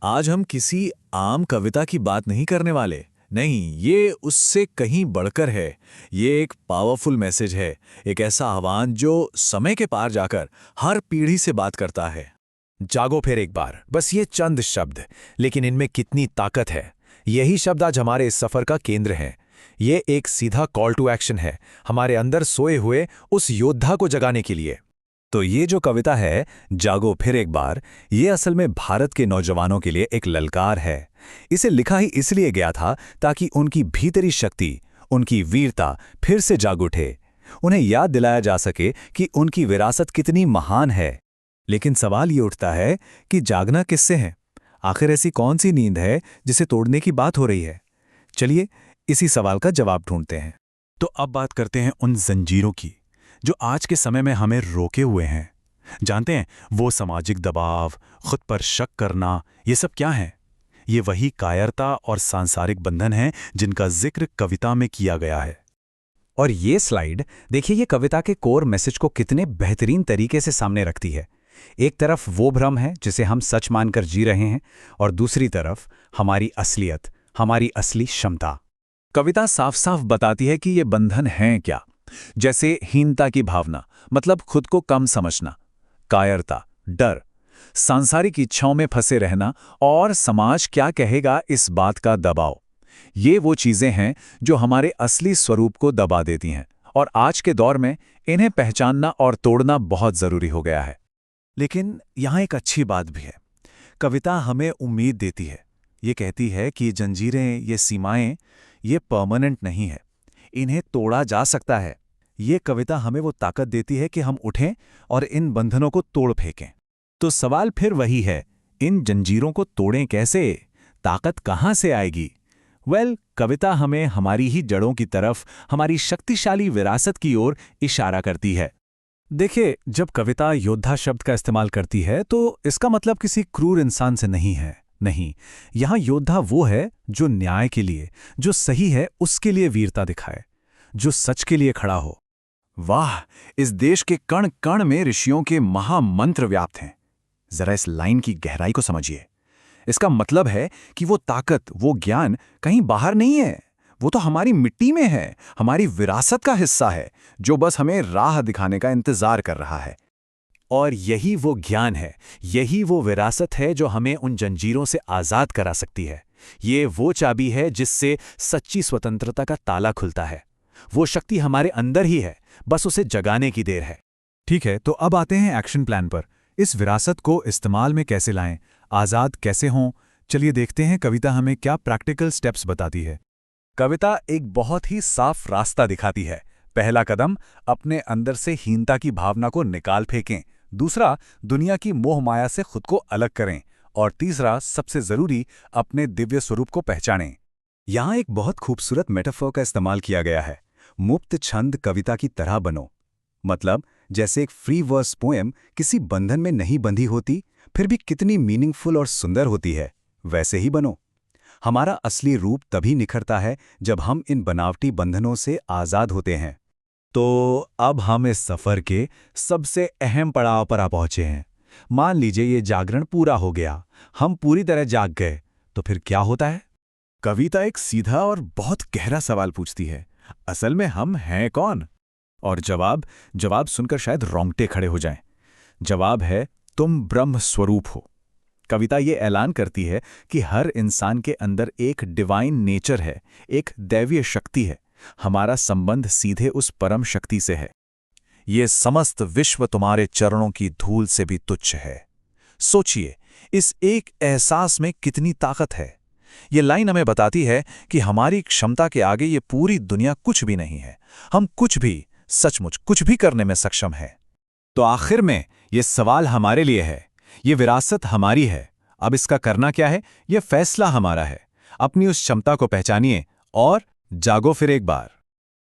आज हम किसी आम कविता की बात नहीं करने वाले। नहीं, ये उससे कहीं बढ़कर है। ये एक पावरफुल मैसेज है, एक ऐसा आह्वान जो समय के पार जाकर हर पीढ़ी से बात करता है। जागो फिर एक बार, बस ये चंद शब्द, लेकिन इनमें कितनी ताकत है। यही शब्द आज हमारे इस सफर का केंद्र है। ये एक सीधा कॉल टू एक्शन है, हमारे अंदर सोए हुए उस योद्धा को जगाने के लिए। तो ये जो कविता है, जागो फिर एक बार, ये असल में भारत के नौजवानों के लिए एक ललकार है। इसे लिखा ही इसलिए गया था ताकि उनकी भीतरी शक्ति, उनकी वीरता फिर से जाग उठे। उन्हें याद दिलाया जा सके कि उनकी विरासत कितनी महान है। लेकिन सवाल ये उठता है कि जागना किससे है? आखिर ऐसी कौन सी नींद है जिसे तोड़ने की बात हो रही है? चलिए इसी सवाल का जवाब ढूंढते हैं। तो अब बात करते हैं उन जंजीरों की जो आज के समय में हमें रोके हुए हैं। जानते हैं, वो सामाजिक दबाव, खुद पर शक करना, ये सब क्या है? ये वही कायरता और सांसारिक बंधन हैं जिनका जिक्र कविता में किया गया है। और ये स्लाइड देखिए, ये कविता के कोर मैसेज को कितने बेहतरीन तरीके से सामने रखती है। एक तरफ वो भ्रम है जिसे हम सच मानकर जी रहे हैं, और दूसरी तरफ हमारी असलियत, हमारी असली क्षमता। कविता साफ साफ बताती है कि ये बंधन हैं क्या। जैसे हीनता की भावना, मतलब खुद को कम समझना, कायरता, डर, सांसारिक इच्छाओं में फंसे रहना, और समाज क्या कहेगा इस बात का दबाव। ये वो चीजें हैं जो हमारे असली स्वरूप को दबा देती हैं, और आज के दौर में इन्हें पहचानना और तोड़ना बहुत जरूरी हो गया है। लेकिन यहाँ एक अच्छी बात भी है। कविता हमें उम्मीद देती है। ये कहती है कि जंजीरें, ये सीमाएं, ये परमानेंट नहीं है, इन्हें तोड़ा जा सकता है। ये कविता हमें वो ताकत देती है कि हम उठें और इन बंधनों को तोड़ फेंकें। तो सवाल फिर वही है, इन जंजीरों को तोड़ें कैसे? ताकत कहाँ से आएगी? कविता हमें हमारी ही जड़ों की तरफ, हमारी शक्तिशाली विरासत की ओर इशारा करती है। देखिए, जब कविता योद्धा शब्द का इस्तेमाल करती है तो इसका मतलब किसी क्रूर इंसान से नहीं है। नहीं, यहां योद्धा वो है जो न्याय के लिए, जो सही है उसके लिए वीरता दिखाए, जो सच के लिए खड़ा हो। वाह, इस देश के कण कण में ऋषियों के महामंत्र व्याप्त हैं। जरा इस लाइन की गहराई को समझिए। इसका मतलब है कि वो ताकत, वो ज्ञान कहीं बाहर नहीं है, वो तो हमारी मिट्टी में है, हमारी विरासत का हिस्सा है, जो बस हमें राह दिखाने का इंतजार कर रहा है। और यही वो ज्ञान है, यही वो विरासत है जो हमें उन जंजीरों से आज़ाद करा सकती है। ये वो चाबी है जिससे सच्ची स्वतंत्रता का ताला खुलता है। वो शक्ति हमारे अंदर ही है, बस उसे जगाने की देर है। ठीक है, तो अब आते हैं एक्शन प्लान पर। इस विरासत को इस्तेमाल में कैसे लाएं, आज़ाद कैसे हों? चलिए देखते हैं कविता हमें क्या प्रैक्टिकल स्टेप्स बताती है। कविता एक बहुत ही साफ रास्ता दिखाती है। पहला कदम, अपने अंदर से हीनता की भावना को निकाल फेंकें। दूसरा, दुनिया की मोह माया से खुद को अलग करें। और तीसरा, सबसे जरूरी, अपने दिव्य स्वरूप को पहचानें। यहाँ एक बहुत खूबसूरत मेटाफर का इस्तेमाल किया गया है। मुक्त छंद कविता की तरह बनो। मतलब जैसे एक फ्री वर्स पोएम किसी बंधन में नहीं बंधी होती, फिर भी कितनी मीनिंगफुल और सुंदर होती है, वैसे ही बनो। हमारा असली रूप तभी निखरता है जब हम इन बनावटी बंधनों से आज़ाद होते हैं। तो अब हम इस सफ़र के सबसे अहम पड़ाव पर आ पहुंचे हैं। मान लीजिए ये जागरण पूरा हो गया, हम पूरी तरह जाग गए, तो फिर क्या होता है? कविता एक सीधा और बहुत गहरा सवाल पूछती है, असल में हम हैं कौन? और जवाब सुनकर शायद रोंगटे खड़े हो जाएं। जवाब है, तुम ब्रह्म स्वरूप हो। कविता ये ऐलान करती है कि हर इंसान के अंदर एक डिवाइन नेचर है, एक दैवीय शक्ति है। हमारा संबंध सीधे उस परम शक्ति से है। ये समस्त विश्व तुम्हारे चरणों की धूल से भी तुच्छ है। सोचिए, इस एक एहसास में कितनी ताकत है। ये लाइन हमें बताती है कि हमारी क्षमता के आगे ये पूरी दुनिया कुछ भी नहीं है। हम कुछ भी, सचमुच कुछ भी करने में सक्षम हैं। तो आखिर में ये सवाल हमारे लिए है, ये विरासत हमारी है। अब इसका करना क्या है? ये फैसला हमारा है। अपनी उस क्षमता को पहचानिए और जागो फिर एक बार।